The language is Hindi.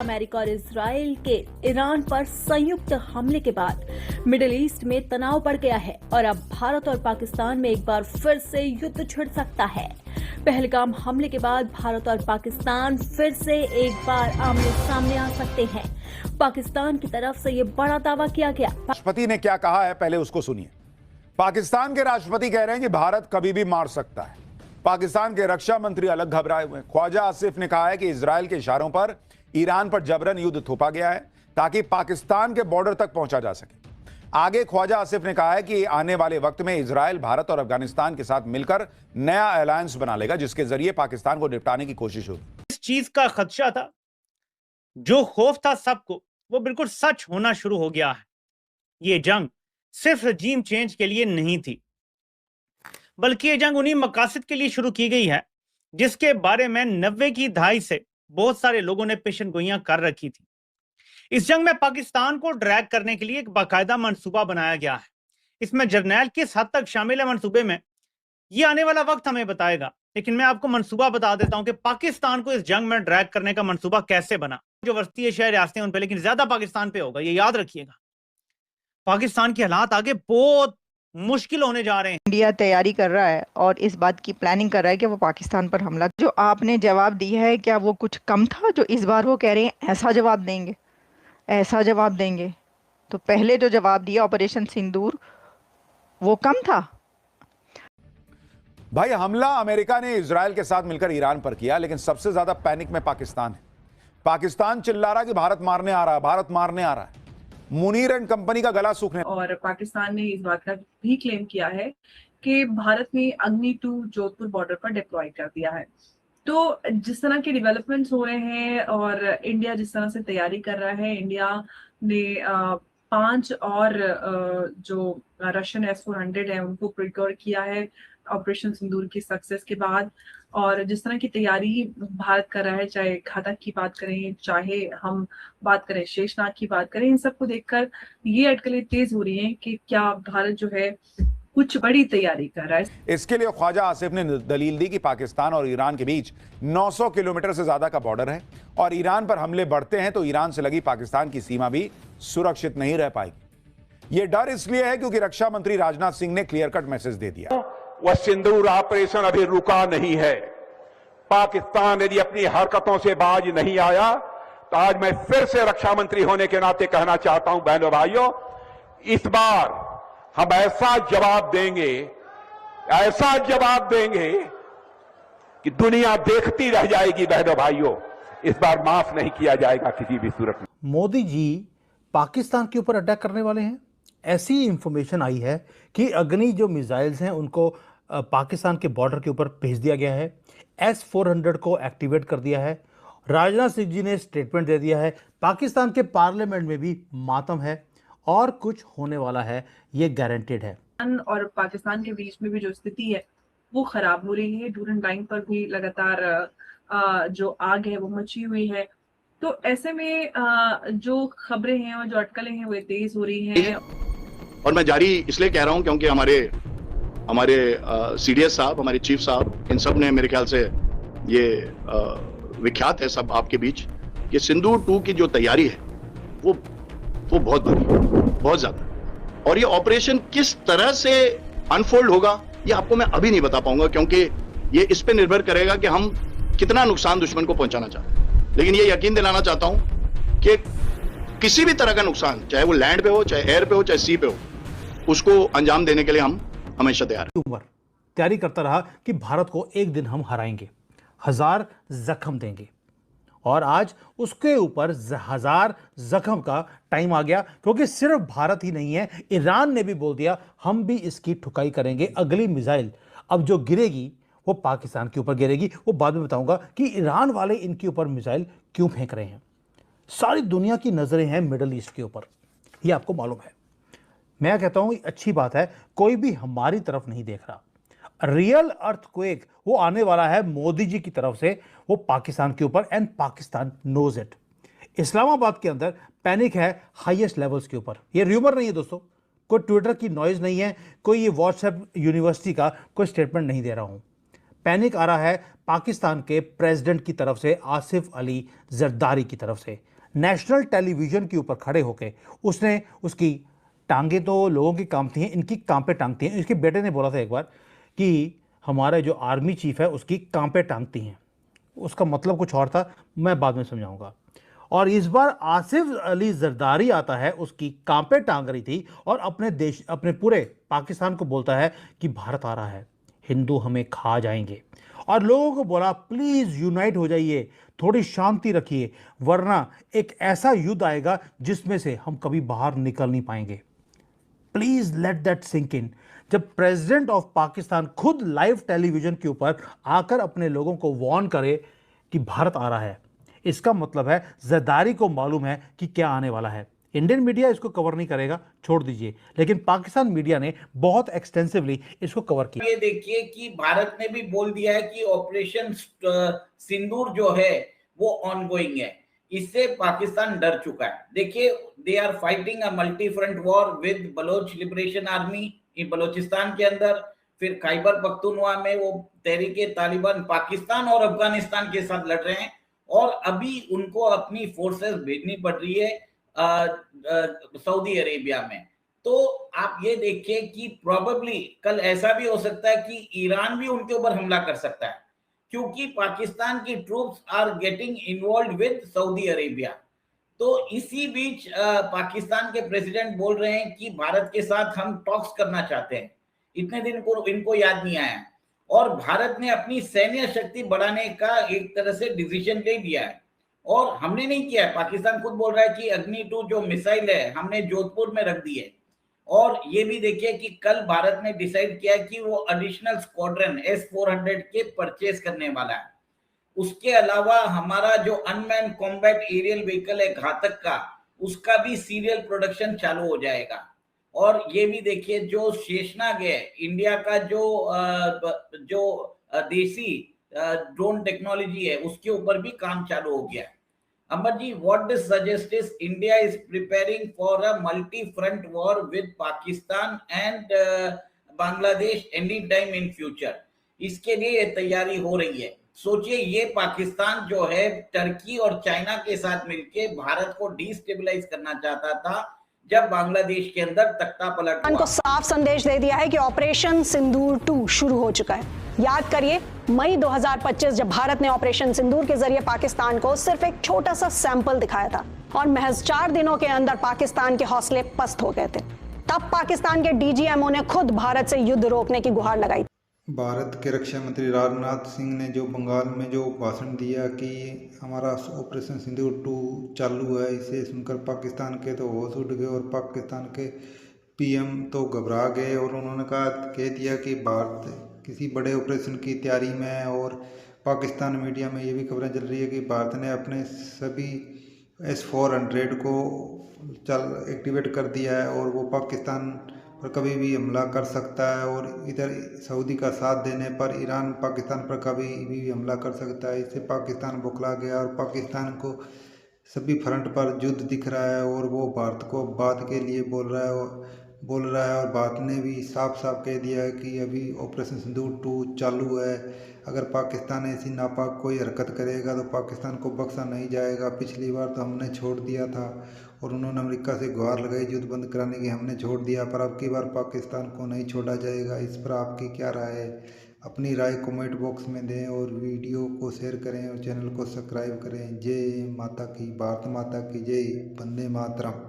अमेरिका और इजराइल के ईरान पर संयुक्त हमले के बाद मिडिल ईस्ट में तनाव बढ़ गया है और अब भारत और पाकिस्तान में एक बार फिर से युद्ध छिड़ सकता है। पहलगाम हमले के बाद भारत और पाकिस्तान फिर से एक बार आमने सामने आ सकते हैं। पाकिस्तान की तरफ से ये बड़ा दावा किया गया। राष्ट्रपति ने क्या कहा है, पहले उसको सुनिए। पाकिस्तान के राष्ट्रपति कह रहे हैं कि भारत कभी भी मार सकता है। पाकिस्तान के रक्षा मंत्री अलग घबराए हुए हैं। ख्वाजा आसिफ ने कहा है कि इजराइल के इशारों पर ईरान पर जबरन युद्ध थोपा गया है ताकि पाकिस्तान के बॉर्डर तक पहुंचा जा सके। आगे ख्वाजा आसिफ ने कहा है कि आने वाले वक्त में इजराइल भारत और अफगानिस्तान के साथ मिलकर नया अलायंस बना लेगा, जिसके जरिए पाकिस्तान को निपटाने की कोशिश होगी। इस चीज का खदशा था, जो खौफ था सबको, वो बिल्कुल सच होना शुरू हो गया है। ये जंग सिर्फ रजीम चेंज के लिए नहीं थी, बल्कि ये जंग उन्हीं मकासद के लिए शुरू की गई है जिसके बारे में 90 की दहाई से बहुत सारे लोगों ने पेशेनगोइयां कर रखी थी। इस जंग में पाकिस्तान को ड्रैग करने के लिए एक बाकायदा मंसूबा बनाया गया है। इसमें जर्नैल किस हद तक शामिल है मंसूबे में, ये आने वाला वक्त हमें बताएगा, लेकिन मैं आपको मंसूबा बता देता हूं कि पाकिस्तान को इस जंग में ड्रैग करने का मंसूबा कैसे बना। जो वस्ती एशियाई रियासतें उन पे, लेकिन ज्यादा पाकिस्तान पे होगा, ये याद रखिएगा। पाकिस्तान के हालात आगे बहुत मुश्किल होने जा रहे हैं। इंडिया तैयारी कर रहा है और इस बात की प्लानिंग कर रहा है कि वो पाकिस्तान पर हमला, जो आपने जवाब दिया है, क्या वो कुछ कम था जो इस बार वो कह रहे हैं ऐसा जवाब देंगे, ऐसा जवाब देंगे? तो पहले जो जवाब दिया ऑपरेशन सिंदूर, वो कम था? भाई, हमला अमेरिका ने इजराइल के साथ मिलकर ईरान पर किया, लेकिन सबसे ज्यादा पैनिक में पाकिस्तान है। पाकिस्तान चिल्ला रहा कि भारत मारने आ रहा है, भारत मारने आ रहा है। मुनीर एंड कंपनी का गला सूखने। और पाकिस्तान ने इस बात का भी क्लेम किया है कि भारत ने अग्नि 2 जोधपुर बॉर्डर पर डिप्लॉय कर दिया है। तो जिस तरह के डेवलपमेंट्स हो रहे हैं और इंडिया जिस तरह से तैयारी कर रहा है, इंडिया ने 5 और जो रशियन S-400 है उनको प्रिक्योर किया है ऑपरेशन सिंदूर की सक्सेस के बाद। और जिस तरह की तैयारी भारत कर रहा है, चाहे घातक की बात करें, चाहे हम बात करें शेषनाग की बात करें, इन सबको देखकर ये अटकलें तेज हो रही हैं कि क्या भारत जो है कुछ बड़ी तैयारी कर रहा है। इसके लिए ख्वाजा आसिफ ने दलील दी कि पाकिस्तान और ईरान के बीच 900 किलोमीटर से ज्यादा का बॉर्डर है और ईरान पर हमले बढ़ते हैं तो ईरान से लगी पाकिस्तान की सीमा भी सुरक्षित नहीं रह पाएगी। यह डर इसलिए है क्योंकि रक्षा मंत्री राजनाथ सिंह ने क्लियर कट मैसेज दे दिया। वह सिंदूर ऑपरेशन अभी रुका नहीं है। पाकिस्तान यदि अपनी हरकतों से बाज नहीं आया तो आज मैं फिर से रक्षा मंत्री होने के नाते कहना चाहता हूं, बहनों भाइयों, इस बार हम ऐसा जवाब देंगे, ऐसा जवाब देंगे कि दुनिया देखती रह जाएगी। बहनों भाइयों, इस बार माफ नहीं किया जाएगा किसी भी सूरत में। मोदी जी पाकिस्तान के ऊपर अटैक करने वाले हैं। ऐसी इंफॉर्मेशन आई है कि अग्नि जो मिसाइल्स हैं उनको पाकिस्तान के बॉर्डर के ऊपर भेज दिया गया है। S-400 को एक्टिवेट कर दिया है। राजनाथ सिंह जी ने स्टेटमेंट दे दिया है। पाकिस्तान के पार्लियामेंट में भी मातम है और कुछ होने वाला है, ये गारंटेड है। और पाकिस्तान के बीच में भी जो स्थिति है वो खराब हो रही है। डूरन लाइन पर भी लगातार जो आग है वो मची हुई है। तो ऐसे में जो खबरें हैं और जो अटकलें हैं वो तेज हो रही हैं। और मैं जारी इसलिए कह रहा हूं क्योंकि हमारे CDS साहब, हमारे चीफ साहब, इन सब ने मेरे ख्याल से ये विख्यात है सब आपके बीच कि सिंदूर 2 की जो तैयारी है वो बहुत बड़ी, बहुत ज्यादा। और ये ऑपरेशन किस तरह से अनफोल्ड होगा ये आपको मैं अभी नहीं बता पाऊंगा, क्योंकि ये इस पे निर्भर करेगा कि हम कितना नुकसान दुश्मन को पहुंचाना चाहते हैं। लेकिन ये यकीन दिलाना चाहता हूं कि किसी भी तरह का नुकसान, चाहे वो लैंड पे हो, चाहे एयर पे हो, चाहे सी पे हो, उसको अंजाम देने के लिए हम हमेशा तैयार हैं। तैयारी करता रहा कि भारत को एक दिन हम हराएंगे, 1000 जख्म देंगे, और आज उसके ऊपर 1000 जख्म का टाइम आ गया, क्योंकि सिर्फ भारत ही नहीं है, ईरान ने भी बोल दिया हम भी इसकी ठुकाई करेंगे। अगली मिसाइल अब जो गिरेगी वो पाकिस्तान के ऊपर गिरेगी। वो बाद में बताऊंगा कि ईरान वाले इनके ऊपर मिसाइल क्यों फेंक रहे हैं। सारी दुनिया की नजरें हैं मिडल ईस्ट के ऊपर, ये आपको मालूम है। मैं कहता हूं अच्छी बात है, कोई भी हमारी तरफ नहीं देख रहा। रियल अर्थक्वेक वो आने वाला है मोदी जी की तरफ से, वो पाकिस्तान के ऊपर, and Pakistan knows it. Islamabad के अंदर पैनिक है हाईएस्ट लेवल्स के ऊपर। ये र्यूमर नहीं है दोस्तों, कोई ट्विटर की नॉइज नहीं है, कोई ये व्हाट्सएप यूनिवर्सिटी का कोई स्टेटमेंट नहीं दे रहा हूं। पैनिक आ रहा है पाकिस्तान के प्रेसिडेंट की तरफ से, आसिफ अली जरदारी की तरफ से। नेशनल टेलीविजन के ऊपर खड़े होकर उसने उसकी टांगे तो लोगों की कांपती हैं, इनकी कांपे टांगती हैं। इसके बेटे ने बोला था एक बार कि हमारे जो आर्मी चीफ है उसकी कांपे टांगती हैं। उसका मतलब कुछ और था, मैं बाद में समझाऊंगा। और इस बार आसिफ अली जरदारी आता है, उसकी कांपे टांग रही थी और अपने पूरे पाकिस्तान को बोलता है कि भारत आ रहा है, हिंदू हमें खा जाएंगे। और लोगों को बोला प्लीज यूनाइट हो जाइए, थोड़ी शांति रखिए, वरना एक ऐसा युद्ध आएगा जिसमें से हम कभी बाहर निकल नहीं पाएंगे। Please let that sink in. जब प्रेसिडेंट ऑफ पाकिस्तान खुद लाइव टेलीविजन के ऊपर आकर अपने लोगों को वार्न करे कि भारत आ रहा है, इसका मतलब है जरदारी को मालूम है कि क्या आने वाला है। इंडियन मीडिया इसको कवर नहीं करेगा, छोड़ दीजिए, लेकिन पाकिस्तान मीडिया ने बहुत एक्सटेंसिवली इसको कवर किया। ये देखिए कि भारत ने भी बोल दिया है कि ऑपरेशन सिंदूर जो है वो ऑनगोइंग है। इससे पाकिस्तान डर चुका है। देखिए, they are fighting a multi front war with Baloch liberation army in Balochistan के अंदर, फिर खैबर पख्तूनख्वा में वो तहरीके तालिबान पाकिस्तान और अफगानिस्तान के साथ लड़ रहे हैं, और अभी उनको अपनी फोर्सेस भेजनी पड़ रही है सऊदी अरेबिया में। तो आप ये देखिए कि प्रोबेबली कल ऐसा भी हो सकता है कि ईरान भी उनके ऊपर हमला कर सकता है, क्योंकि पाकिस्तान की troops are getting involve with Saudi Arabia. तो इसी बीच पाकिस्तान के प्रेसिडेंट बोल रहे हैं कि भारत के साथ हम टॉक्स करना चाहते हैं। इतने दिन को इनको याद नहीं आया, और भारत ने अपनी सैन्य शक्ति बढ़ाने का एक तरह से डिसीजन ले लिया है, और हमने नहीं किया है। पाकिस्तान खुद बोल रहा है कि अग्नि 2 जो मिसाइल है हमने जोधपुर में रख दी है। और ये भी देखिए कि कल भारत ने डिसाइड किया कि वो एडिशनल स्क्वाड्रन S-400 के परचेज करने वाला है। उसके अलावा हमारा जो अनमैन कॉम्बैट एरियल व्हीकल है घातक का, उसका भी सीरियल प्रोडक्शन चालू हो जाएगा। और ये भी देखिए जो शेषनाग है इंडिया का, जो देसी ड्रोन टेक्नोलॉजी है, उसके ऊपर भी काम चालू हो गया है। Amar ji, what this suggests is India is preparing for a multi-front war with Pakistan and Bangladesh any time in future. इसके लिए ये तैयारी हो रही है। सोचिए, ये पाकिस्तान जो है टर्की और चाइना के साथ मिलके भारत को डिस्टेबलाइज करना चाहता था जब बांग्लादेश के अंदर तख्ता पलट हुआ। को साफ संदेश दे दिया है कि ऑपरेशन सिंदूर 2 शुरू हो चुका है। याद करिए, मई 2025 जब भारत ने ऑपरेशन सिंदूर के जरिए पाकिस्तान को सिर्फ एक छोटा सा सैंपल दिखाया था, और महज 4 दिनों के अंदर पाकिस्तान के हौसले पस्त हो गए थे। तब पाकिस्तान के DGMO ने खुद भारत से युद्ध रोकने की गुहार लगाई। भारत के रक्षा मंत्री राजनाथ सिंह ने जो बंगाल में जो भाषण दिया कि हमारा ऑपरेशन सिंदूर 2 चालू है, इसे सुनकर पाकिस्तान के तो होश उड़ गए और पाकिस्तान के PM तो घबरा गए, और उन्होंने कह दिया कि भारत किसी बड़े ऑपरेशन की तैयारी में है। और पाकिस्तान मीडिया में ये भी खबरें चल रही है कि भारत ने अपने सभी S-400 को एक्टिवेट कर दिया है, और वो पाकिस्तान पर कभी भी हमला कर सकता है। और इधर सऊदी का साथ देने पर ईरान पाकिस्तान पर कभी भी हमला कर सकता है। इससे पाकिस्तान बौखला गया, और पाकिस्तान को सभी फ्रंट पर युद्ध दिख रहा है, और वो भारत को बात के लिए बोल रहा है। और भारत ने भी साफ साफ कह दिया है कि अभी ऑपरेशन सिंदूर 2 चालू है। अगर पाकिस्तान ऐसी नापाक कोई हरकत करेगा तो पाकिस्तान को बख्शा नहीं जाएगा। पिछली बार तो हमने छोड़ दिया था, और उन्होंने अमेरिका से गुहार लगाई युद्ध बंद कराने की, हमने छोड़ दिया, पर अब की बार पाकिस्तान को नहीं छोड़ा जाएगा। इस पर आपकी क्या राय है? अपनी राय कमेंट बॉक्स में दें, और वीडियो को शेयर करें, और चैनल को सब्सक्राइब करें। जय माता की, भारत माता की जय, वंदे मातरम।